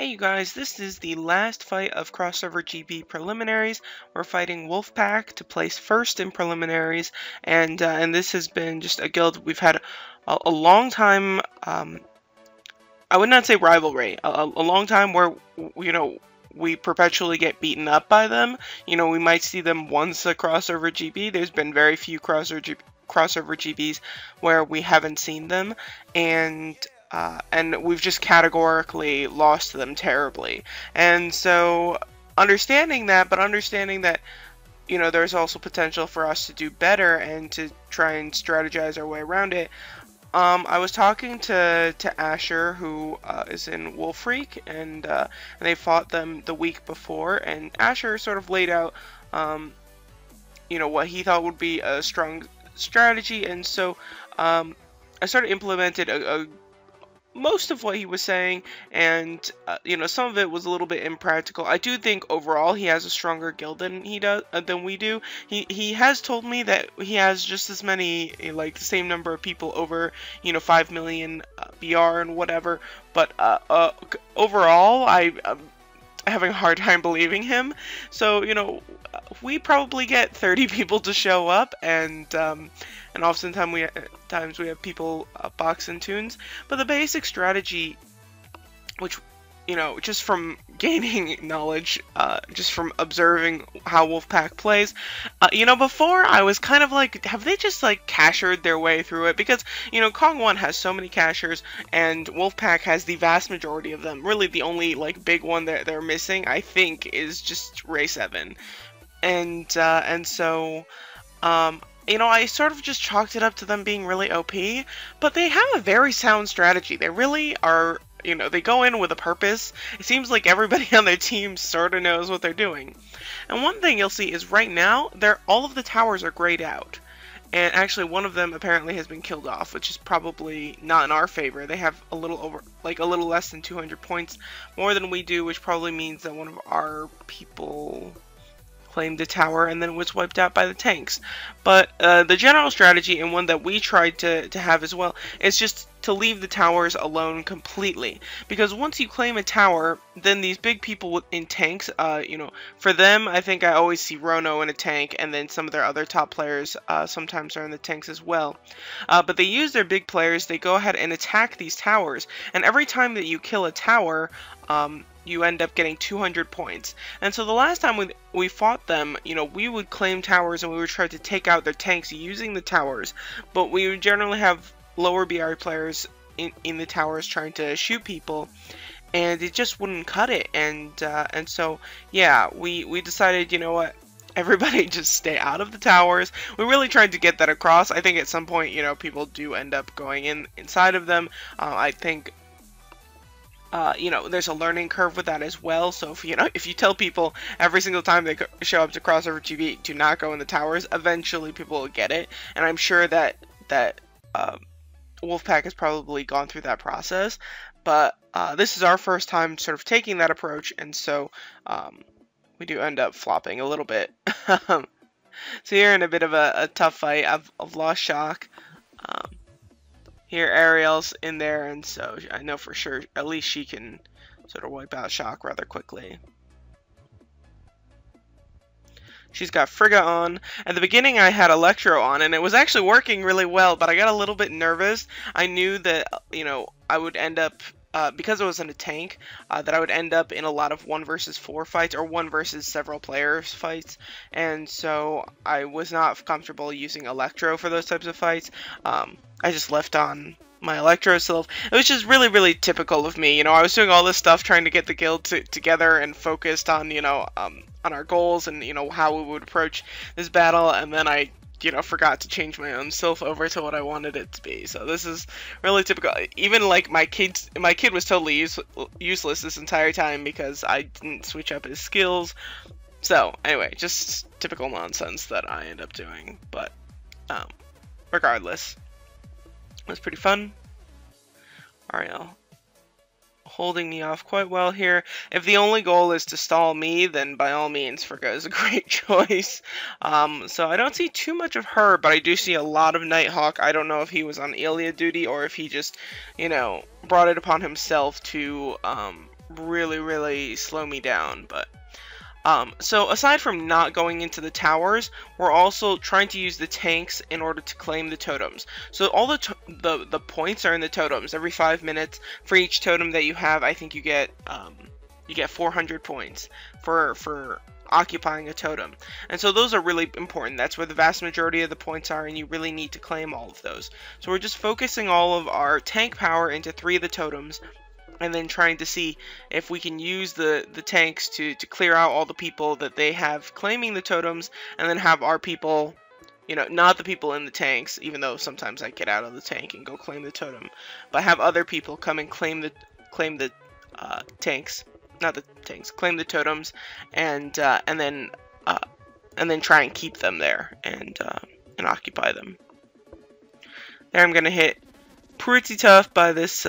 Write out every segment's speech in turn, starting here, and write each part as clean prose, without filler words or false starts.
Hey you guys, this is the last fight of Crossover GB preliminaries. We're fighting Wolfpack to place first in preliminaries, and this has been just a guild we've had a long time. I would not say rivalry, a long time where we perpetually get beaten up by them. We might see them once a Crossover GB. There's been very few crossover GBs where we haven't seen them, and we've just categorically lost to them terribly. And so understanding that, but understanding that there's also potential for us to do better and to try and strategize our way around it. I was talking to Asher, who is in Wolf Freak, and they fought them the week before, and Asher sort of laid out what he thought would be a strong strategy, and so I started implemented most of what he was saying, and some of it was a little bit impractical. I do think overall he has a stronger guild than we do. He has told me that he has just as many, like the same number of people over 5 million BR and whatever, but overall I'm having a hard time believing him. So we probably get 30 people to show up, and oftentimes we have people boxing tunes. But the basic strategy, which just from gaining knowledge, just from observing how Wolfpack plays, before I was kind of like, have they just like cashered their way through it? Because Kong 1 has so many cashers, and Wolfpack has the vast majority of them. Really, the only like big one that they're missing, I think, is just Ray 7, and so I sort of just chalked it up to them being really OP, but they have a very sound strategy. They really are, they go in with a purpose. It seems like everybody on their team sort of knows what they're doing. And one thing you'll see is right now, all of the towers are grayed out. And actually one of them apparently has been killed off, which is probably not in our favor. They have a little less than 200 points more than we do, which probably means that one of our people claimed the tower and then was wiped out by the tanks. But the general strategy, and one that we tried to have as well, is just to leave the towers alone completely. Because once you claim a tower, then these big people in tanks, for them, I think I always see Rono in a tank, and then some of their other top players sometimes are in the tanks as well. But they use their big players, they go ahead and attack these towers, and every time that you kill a tower, you end up getting 200 points. And so the last time we fought them, we would claim towers and we would try to take out their tanks using the towers, but we would generally have lower BR players in the towers trying to shoot people, and it just wouldn't cut it. And so yeah, we decided, everybody just stay out of the towers. We really tried to get that across. I think at some point, people do end up going inside of them. I think there's a learning curve with that as well. So if you tell people every single time they show up to Crossover TV to not go in the towers, eventually people will get it. And I'm sure that Wolfpack has probably gone through that process. But this is our first time sort of taking that approach, and so we do end up flopping a little bit. So you're in a bit of a tough fight. I've lost Shock. Here Ariel's in there, and so I know for sure at least she can sort of wipe out Shock rather quickly. She's got Frigga on. At the beginning I had Electro on, and it was actually working really well, but I got a little bit nervous. I knew that, I would end up, because it was in a tank, that I would end up in a lot of 1 versus 4 fights, or 1 versus several players fights, and so I was not comfortable using Electro for those types of fights. I just left on my Electro Sylph. It was just really, really typical of me. I was doing all this stuff trying to get the guild together and focused on, on our goals and, how we would approach this battle, and then I, forgot to change my own Sylph over to what I wanted it to be. So this is really typical. Even like my kid was totally useless this entire time because I didn't switch up his skills. So anyway, just typical nonsense that I end up doing. But regardless, it was pretty fun. Ariel holding me off quite well here. If the only goal is to stall me, then by all means Frigga is a great choice. So I don't see too much of her, but I do see a lot of Nighthawk. I don't know if he was on Ilia duty or if he just, brought it upon himself to really slow me down. But so aside from not going into the towers, we're also trying to use the tanks in order to claim the totems. So all the points are in the totems. Every 5 minutes for each totem that you have, I think you get 400 points for occupying a totem. And so those are really important. That's where the vast majority of the points are, and you really need to claim all of those. So we're just focusing all of our tank power into 3 of the totems, and then trying to see if we can use the tanks to clear out all the people that they have claiming the totems, and then have our people, you know, not the people in the tanks, even though sometimes I get out of the tank and go claim the totem, but have other people come and claim the tanks, not the tanks, claim the totems, and then try and keep them there and occupy them. There, I'm gonna hit pretty tough by this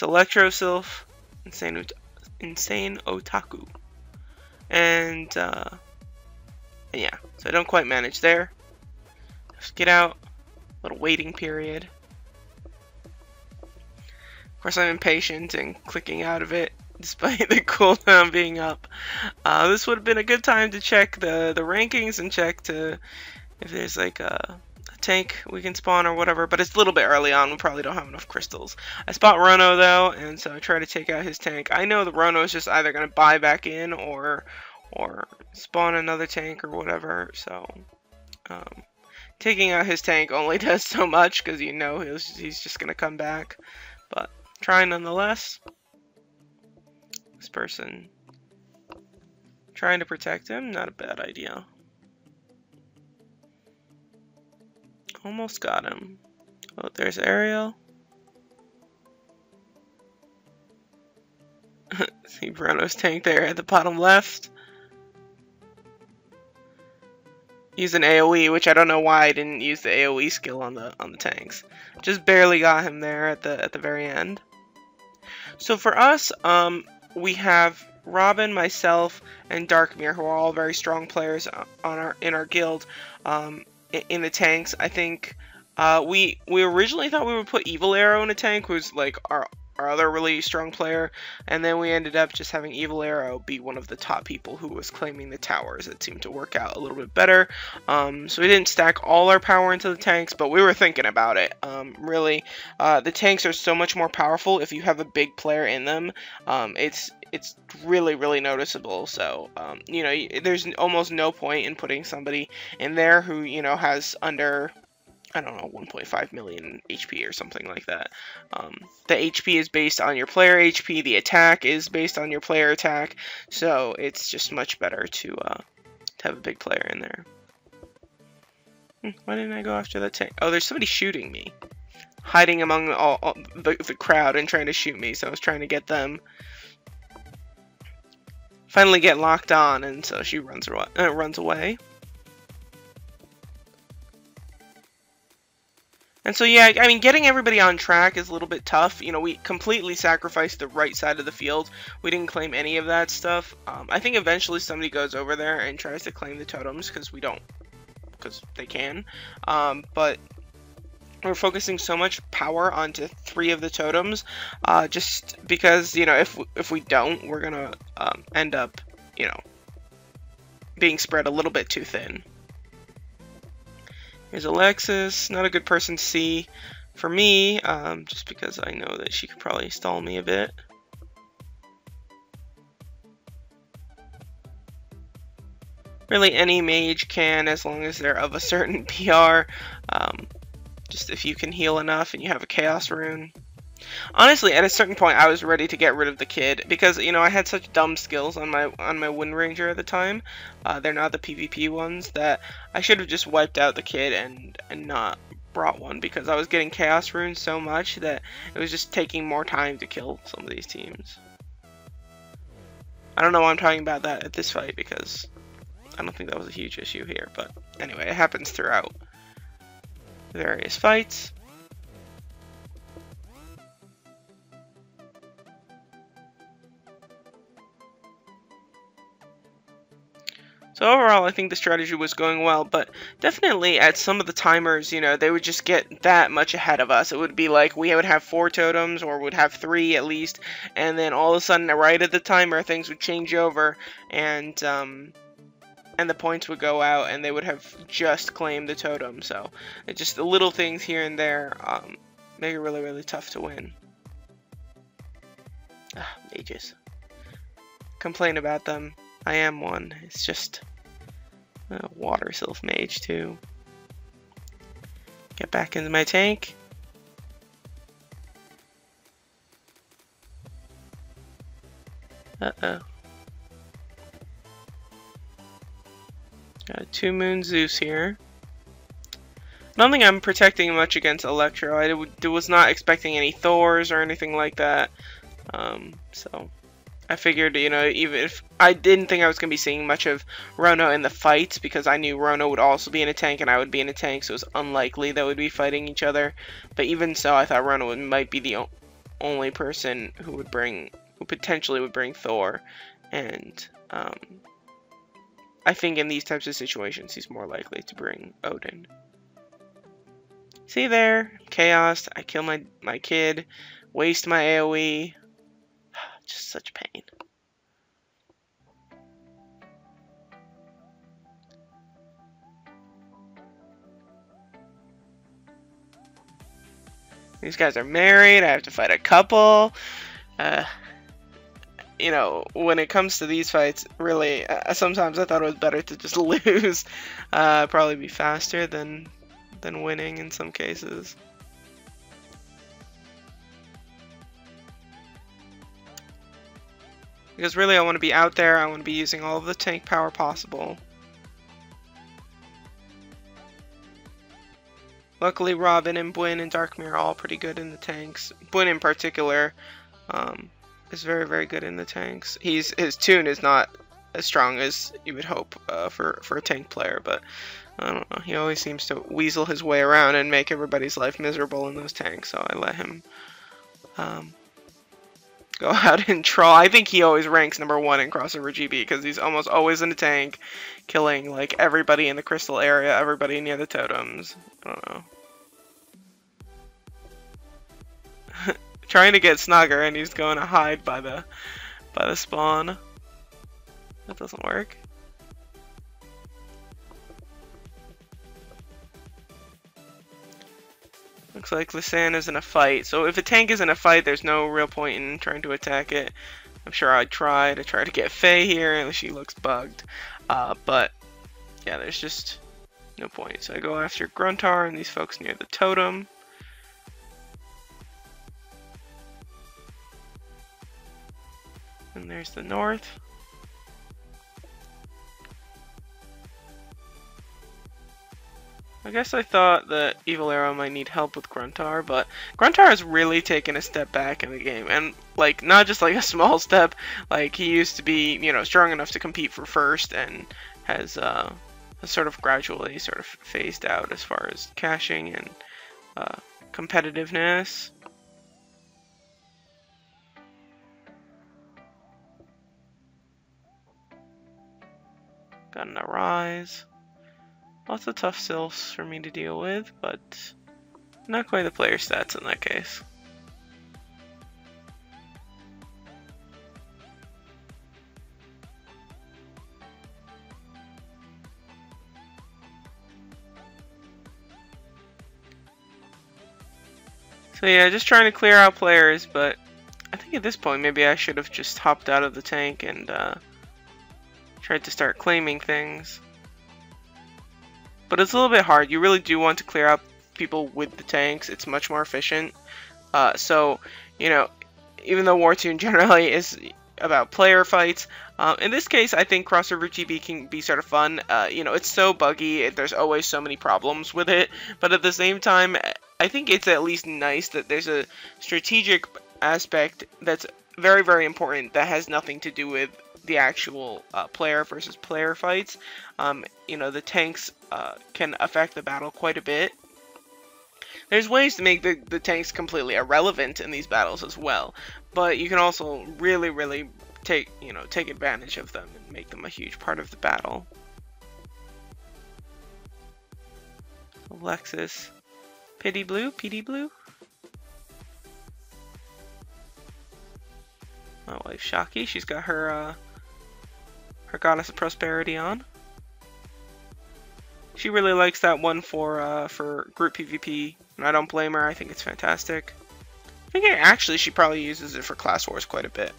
Electro Sylph, insane otaku, and yeah, so I don't quite manage there. Just get out, little waiting period. Of course, I'm impatient and clicking out of it, despite the cooldown being up. This would have been a good time to check the rankings and check if there's like a tank we can spawn or whatever, but it's a little bit early on. We probably don't have enough crystals. I spot Rono though, and so I try to take out his tank. I know the Rono is just either going to buy back in or spawn another tank or whatever, so taking out his tank only does so much because you know he's just going to come back, but try nonetheless. This person trying to protect him, not a bad idea. Almost got him. Oh, there's Ariel. See Bruno's tank there at the bottom left. Use an AoE, which I don't know why I didn't use the AoE skill on the tanks. Just barely got him there at the very end. So for us, we have Robin, myself, and Darkmere, who are all very strong players in our guild. In the tanks, I think we originally thought we would put Evil Arrow in a tank, who's like our other really strong player, and then we ended up just having Evil Arrow be one of the top people who was claiming the towers. It seemed to work out a little bit better. So we didn't stack all our power into the tanks, but we were thinking about it. Really, the tanks are so much more powerful if you have a big player in them. It's really noticeable. So you know, there's almost no point in putting somebody in there who, you know, has under, I don't know, 1.5 million HP or something like that. The HP is based on your player HP, the attack is based on your player attack, so it's just much better to have a big player in there. Why didn't I go after that tank? Oh, there's somebody shooting me. Hiding among all the crowd and trying to shoot me, so I was trying to get them. Finally get locked on, and so she runs away. And so yeah, I mean, getting everybody on track is a little bit tough. You know, we completely sacrificed the right side of the field. We didn't claim any of that stuff. I think eventually somebody goes over there and tries to claim the totems because they can. But we're focusing so much power onto 3 of the totems, just because, you know, if we don't, we're gonna end up, you know, being spread a little bit too thin. Here's Alexis, not a good person to see for me, just because I know that she could probably stall me a bit. Really, any mage can, as long as they're of a certain PR. Just if you can heal enough and you have a Chaos Rune. Honestly, at a certain point, I was ready to get rid of the kid because, you know, I had such dumb skills on my Wind Ranger at the time. They're not the PvP ones, that I should have just wiped out the kid and not brought one, because I was getting Chaos Runes so much that it was just taking more time to kill some of these teams. I don't know why I'm talking about that at this fight, because I don't think that was a huge issue here, but anyway, it happens throughout various fights. So overall, I think the strategy was going well, but definitely at some of the timers, you know, they would just get that much ahead of us. It would be like we would have 4 totems, or would have 3 at least, and then all of a sudden, right at the timer, things would change over, and the points would go out, and they would have just claimed the totem. So it's just the little things here and there make it really, really tough to win. Mages. Complain about them. I am one. It's just a water sylph mage too. Get back into my tank. Uh-oh. Got a 2 Moon Zeus here. I don't think I'm protecting much against Electro. I was not expecting any Thors or anything like that. So I figured, you know, even if I didn't think I was going to be seeing much of Rono in the fights, because I knew Rono would also be in a tank and I would be in a tank, so it was unlikely that we'd be fighting each other. But even so, I thought Rono might be the only person who potentially would bring Thor. And I think in these types of situations, he's more likely to bring Odin. See there? Chaos. I kill my kid. Waste my AoE. Just such pain. These guys are married. I have to fight a couple. You know, when it comes to these fights, really, sometimes I thought it was better to just lose. Probably be faster than winning in some cases. Because really, I want to be out there. I want to be using all of the tank power possible. Luckily, Robin and Bwin and Darkmere are all pretty good in the tanks. Bwin in particular is very, very good in the tanks. His tune is not as strong as you would hope for a tank player, but I don't know. He always seems to weasel his way around and make everybody's life miserable in those tanks, so I let him go out and troll. I think he always ranks #1 in Crossover GB because he's almost always in a tank, killing like everybody in the crystal area, everybody near the totems. I don't know. Trying to get Snugger, and he's going to hide by the spawn. That doesn't work. Looks like Lisanne is in a fight. So if a tank is in a fight, there's no real point in trying to attack it. I'm sure I'd try to get Faye here, and she looks bugged. But yeah, there's just no point. So I go after Gruntar and these folks near the totem. And there's the north. I guess I thought that Evil Arrow might need help with Gruntar, but Gruntar has really taken a step back in the game, and like not just like a small step. Like he used to be, you know, strong enough to compete for first, and has sort of gradually sort of phased out as far as caching and competitiveness. Got an Arise. Lots of tough sylphs for me to deal with, but not quite the player stats in that case. So yeah, just trying to clear out players, but I think at this point maybe I should have just hopped out of the tank and tried to start claiming things. But it's a little bit hard. You really do want to clear out people with the tanks. It's much more efficient. So, you know, even though Wartune generally is about player fights, in this case, I think Crossover GB can be sort of fun. You know, it's so buggy. There's always so many problems with it. But at the same time, I think it's at least nice that there's a strategic aspect that's very, very important that has nothing to do with the actual player versus player fights. You know, the tanks can affect the battle quite a bit. There's ways to make the tanks completely irrelevant in these battles as well, but you can also really take advantage of them and make them a huge part of the battle. Alexis. Pity Blue? PD Blue? My wife Shaki, she's got her her Goddess of Prosperity on. She really likes that one for group PvP, and I don't blame her. I think it's fantastic. I think actually she probably uses it for Class Wars quite a bit.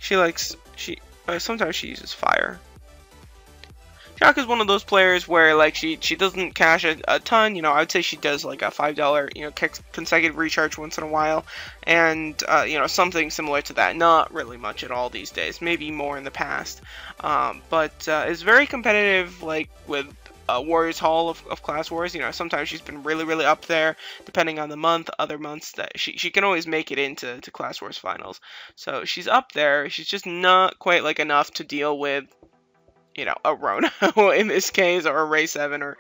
Sometimes she uses fire. Shaka is one of those players where like she doesn't cash a ton. You know, I would say she does like a $5 consecutive recharge once in a while, and something similar to that. Not really much at all these days. Maybe more in the past, but is very competitive. Like with Warriors Hall of Class Wars. You know, sometimes she's been really up there, depending on the month. Other months that she can always make it into Class Wars finals. So she's up there. She's just not quite like enough to deal with, a Rona in this case, or a Ray 7 or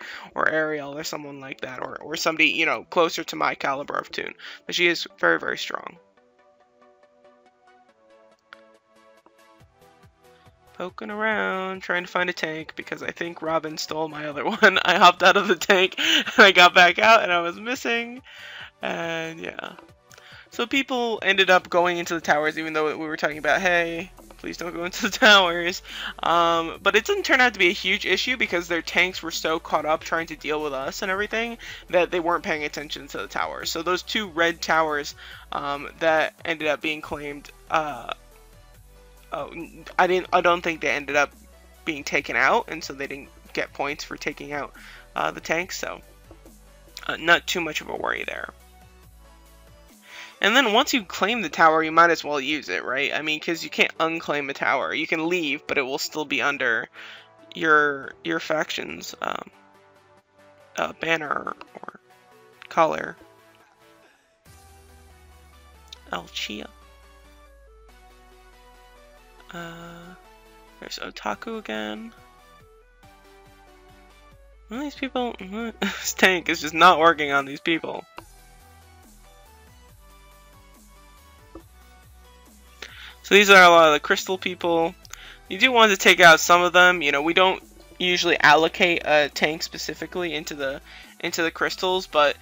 Ariel or someone like that, or somebody, closer to my caliber of toon. But she is very strong. Poking around, trying to find a tank, because I think Robin stole my other one. I hopped out of the tank, and I got back out, and I was missing. And yeah. So people ended up going into the towers, even though we were talking about, hey, please don't go into the towers. But it didn't turn out to be a huge issue, because their tanks were so caught up trying to deal with us and everything that they weren't paying attention to the towers. So those 2 red towers that ended up being claimed, I don't think they ended up being taken out, and so they didn't get points for taking out the tanks. So not too much of a worry there. And then once you claim the tower, you might as well use it, right? I mean, because you can't unclaim a tower. You can leave, but it will still be under your faction's banner or color. Alchia. There's Otaku again. Well, these people... this tank is just not working on these people. So these are a lot of the crystal people. You do want to take out some of them. You know, we don't usually allocate a tank specifically into the crystals, but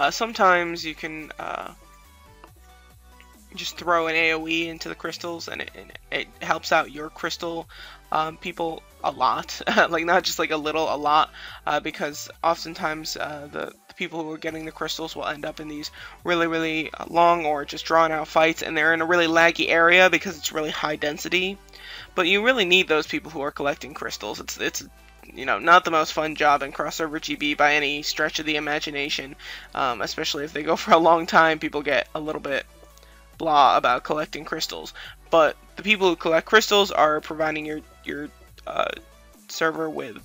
sometimes you can just throw an AoE into the crystals, and it helps out your crystal people a lot. Like, not just like a little, a lot, because oftentimes the people who are getting the crystals will end up in these really long or just drawn out fights, and they're in a really laggy area because it's really high density. But you really need those people who are collecting crystals. It's not the most fun job in crossover GB by any stretch of the imagination, especially if they go for a long time. People get a little bit blah about collecting crystals, but the people who collect crystals are providing your server with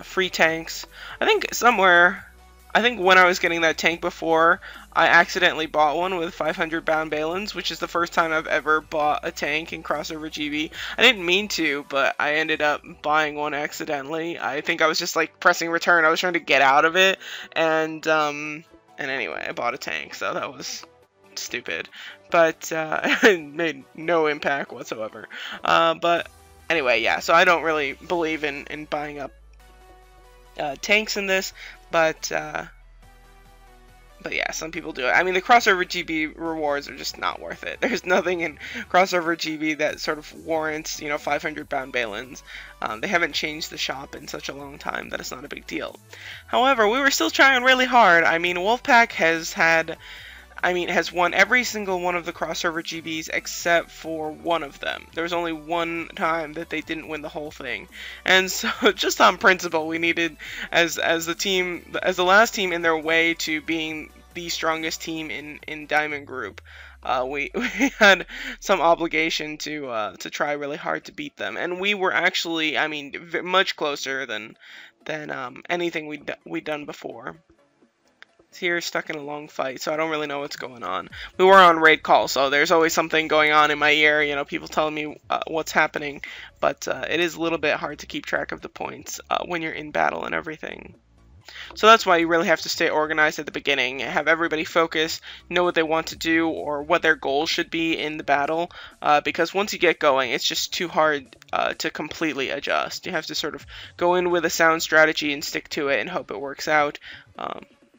free tanks. I think when I was getting that tank before, I accidentally bought one with 500 bound Balins, which is the first time I've ever bought a tank in crossover GB. I didn't mean to, but I ended up buying one accidentally. I think I was just like pressing return. I was trying to get out of it, and anyway, I bought a tank, so that was stupid, but it made no impact whatsoever. But anyway, yeah, so I don't really believe in buying up tanks in this, but yeah, some people do it. I mean, the crossover GB rewards are just not worth it. There's nothing in crossover GB that sort of warrants, 500 bound Balins. They haven't changed the shop in such a long time that it's not a big deal. However, we were still trying really hard. I mean, Wolfpack has won every single one of the crossover GBs except for one of them. There was only one time that they didn't win the whole thing, and so just on principle, we needed, as the last team in their way to being the strongest team in Diamond Group, we had some obligation to try really hard to beat them, and we were actually, I mean, much closer than anything we'd done before. Here stuck in a long fight, so I don't really know what's going on. We were on raid call, so there's always something going on in my ear, people telling me what's happening, but it is a little bit hard to keep track of the points when you're in battle and everything. So that's why you really have to stay organized at the beginning, have everybody focus, know what they want to do or what their goals should be in the battle, because once you get going, it's just too hard to completely adjust. You have to sort of go in with a sound strategy and stick to it and hope it works out.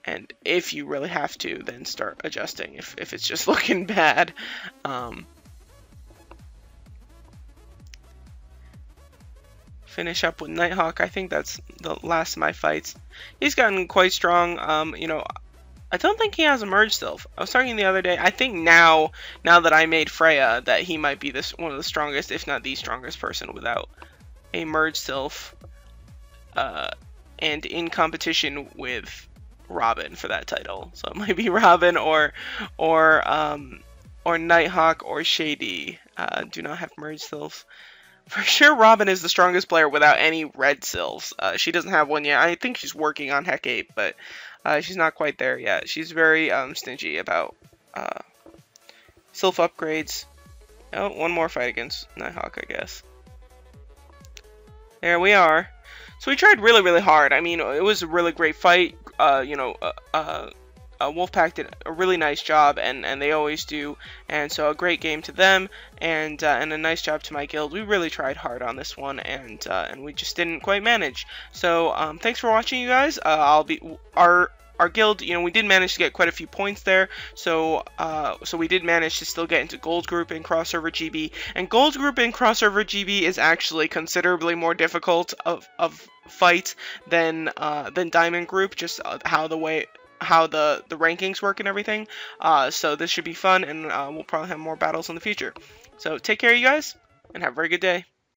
And if you really have to, then start adjusting if it's just looking bad. Finish up with Nighthawk. I think that's the last of my fights. He's gotten quite strong. You know, I don't think he has a merge sylph. I was talking the other day. I think now that I made Freya, that he might be one of the strongest, if not the strongest person without a merge sylph, and in competition with Robin for that title. So it might be Robin or Nighthawk or Shady. Do not have merge sylph. For sure, Robin is the strongest player without any red sylphs. She doesn't have one yet. I think she's working on Hecate, but she's not quite there yet. She's very stingy about sylph upgrades. Oh, one more fight against Nighthawk, I guess. There we are. So we tried really, really hard. I mean, it was a really great fight. Wolfpack did a really nice job, and they always do, and so a great game to them, and a nice job to my guild. We really tried hard on this one, and we just didn't quite manage. So thanks for watching, you guys. Our guild, you know, we did manage to get quite a few points there, so we did manage to still get into Gold Group in Crossover GB, and Gold Group in Crossover GB is actually considerably more difficult of fight than Diamond Group, just how the rankings work and everything. So this should be fun, and we'll probably have more battles in the future. So take care, you guys, and have a very good day.